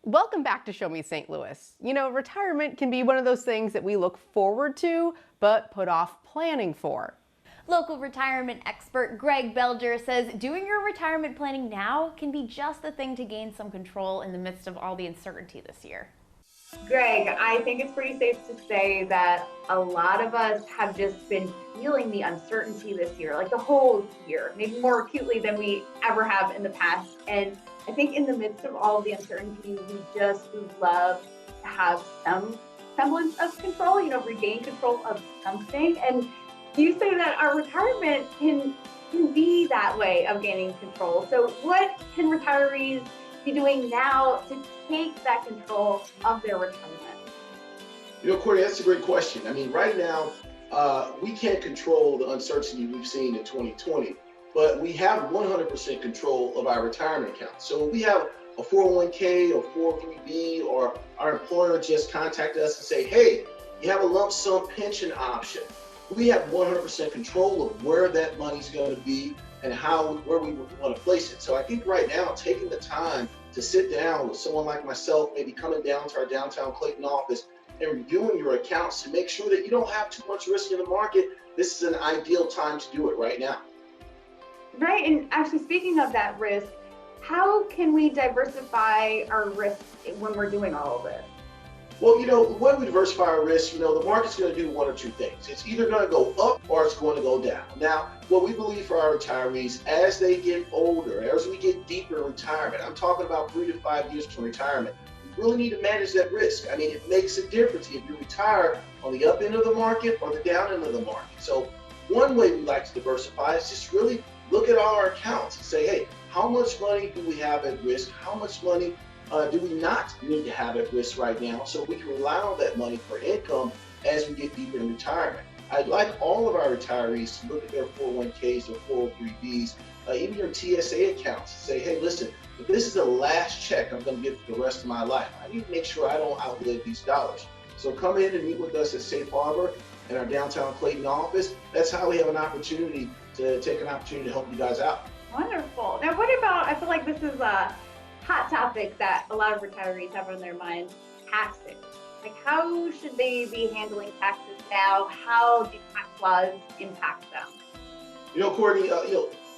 Welcome back to Show Me St. Louis. You know, retirement can be one of those things that we look forward to, but put off planning for. Local retirement expert Greg Belger says doing your retirement planning now can be just the thing to gain some control in the midst of all the uncertainty this year. Greg, I think it's pretty safe to say that a lot of us have just been feeling the uncertainty this year, like the whole year, maybe more acutely than we ever have in the past. And I think in the midst of all of the uncertainty, would love to have some semblance of control, regain control of something. And you say that our retirement can be that way of gaining control. So what can retirees be doing now to take that control of their retirement? Courtney, that's a great question. I mean, right now, we can't control the uncertainty we've seen in 2020, but we have 100% control of our retirement account. So we have a 401k or 403b, or our employer just contact us and say, hey, you have a lump sum pension option. We have 100% control of where that money's going to be and where we want to place it. So I think right now, taking the time to sit down with someone like myself, maybe coming down to our downtown Clayton office and reviewing your accounts to make sure that you don't have too much risk in the market, this is an ideal time to do it right now. Right, and actually speaking of that risk, how can we diversify our risk when we're doing all of this? Well, the way we diversify our risk, the market's going to do one or two things. It's either going to go up or it's going to go down. Now, what we believe for our retirees, as they get older, as we get deeper in retirement, I'm talking about 3 to 5 years from retirement, we really need to manage that risk. I mean, it makes a difference if you retire on the up end of the market or the down end of the market. So one way we like to diversify is just really look at all our accounts and say, hey, how much money do we have at risk? How much money do we not need to have at risk right now, so we can rely on that money for income as we get deeper in retirement? I'd like all of our retirees to look at their 401ks or 403bs, even your TSA accounts, and say, hey, listen, if this is the last check I'm going to get for the rest of my life, I need to make sure I don't outlive these dollars. So come in and meet with us at Safe Harbor in our downtown Clayton office. That's how we have an opportunity to help you guys out. Wonderful. Now, what about, I feel like this is a hot topic that a lot of retirees have on their minds, taxes. Like, how should they be handling taxes now? How do tax laws impact them? Courtney,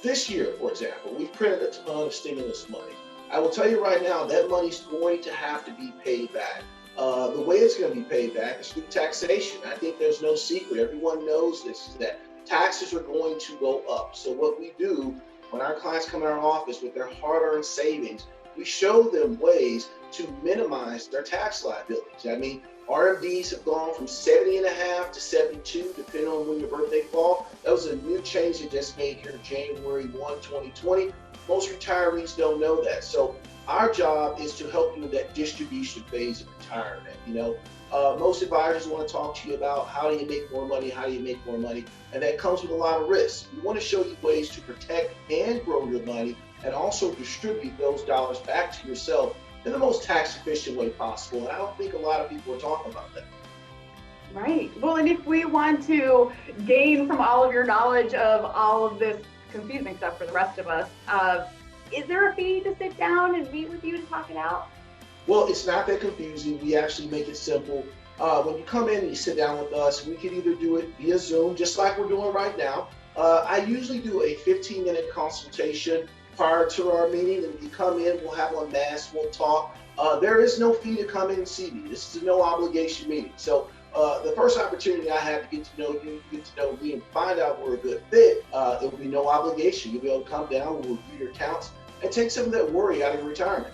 this year, for example, we've printed a ton of stimulus money. I will tell you right now, that money's going to have to be paid back. The way it's going to be paid back is through taxation. I think there's no secret. Everyone knows this, is that taxes are going to go up. So what we do when our clients come in our office with their hard-earned savings, we show them ways to minimize their tax liabilities. I mean, RMDs have gone from 70.5 to 72, depending on when your birthday falls. That was a new change they just made here January 1, 2020. Most retirees don't know that. So our job is to help you with that distribution phase of retirement. Most advisors want to talk to you about how do you make more money, and that comes with a lot of risk. We want to show you ways to protect and grow your money, and also distribute those dollars back to yourself in the most tax efficient way possible. And I don't think a lot of people are talking about that. Right. Well, and if we want to gain from all of your knowledge of all of this confusing stuff for the rest of us, is there a fee to sit down and meet with you to talk it out? Well, it's not that confusing. We actually make it simple. When you come in and you sit down with us, we can either do it via Zoom, just like we're doing right now. I usually do a 15-minute consultation prior to our meeting, and you come in, we'll have a mask, we'll talk. There is no fee to come in and see me. This is a no obligation meeting. So the first opportunity I have to get to know you, get to know me, and find out we're a good fit, it will be no obligation. You'll be able to come down, we'll review your accounts, and take some of that worry out of your retirement.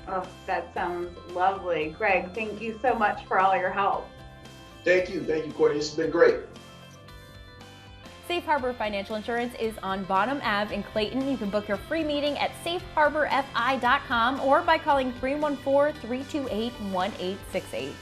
Oh, that sounds lovely. Greg, thank you so much for all your help. Thank you, Courtney. This has been great. Safe Harbor Financial Insurance is on Bottom Ave in Clayton. You can book your free meeting at safeharborfi.com or by calling 314-328-1868.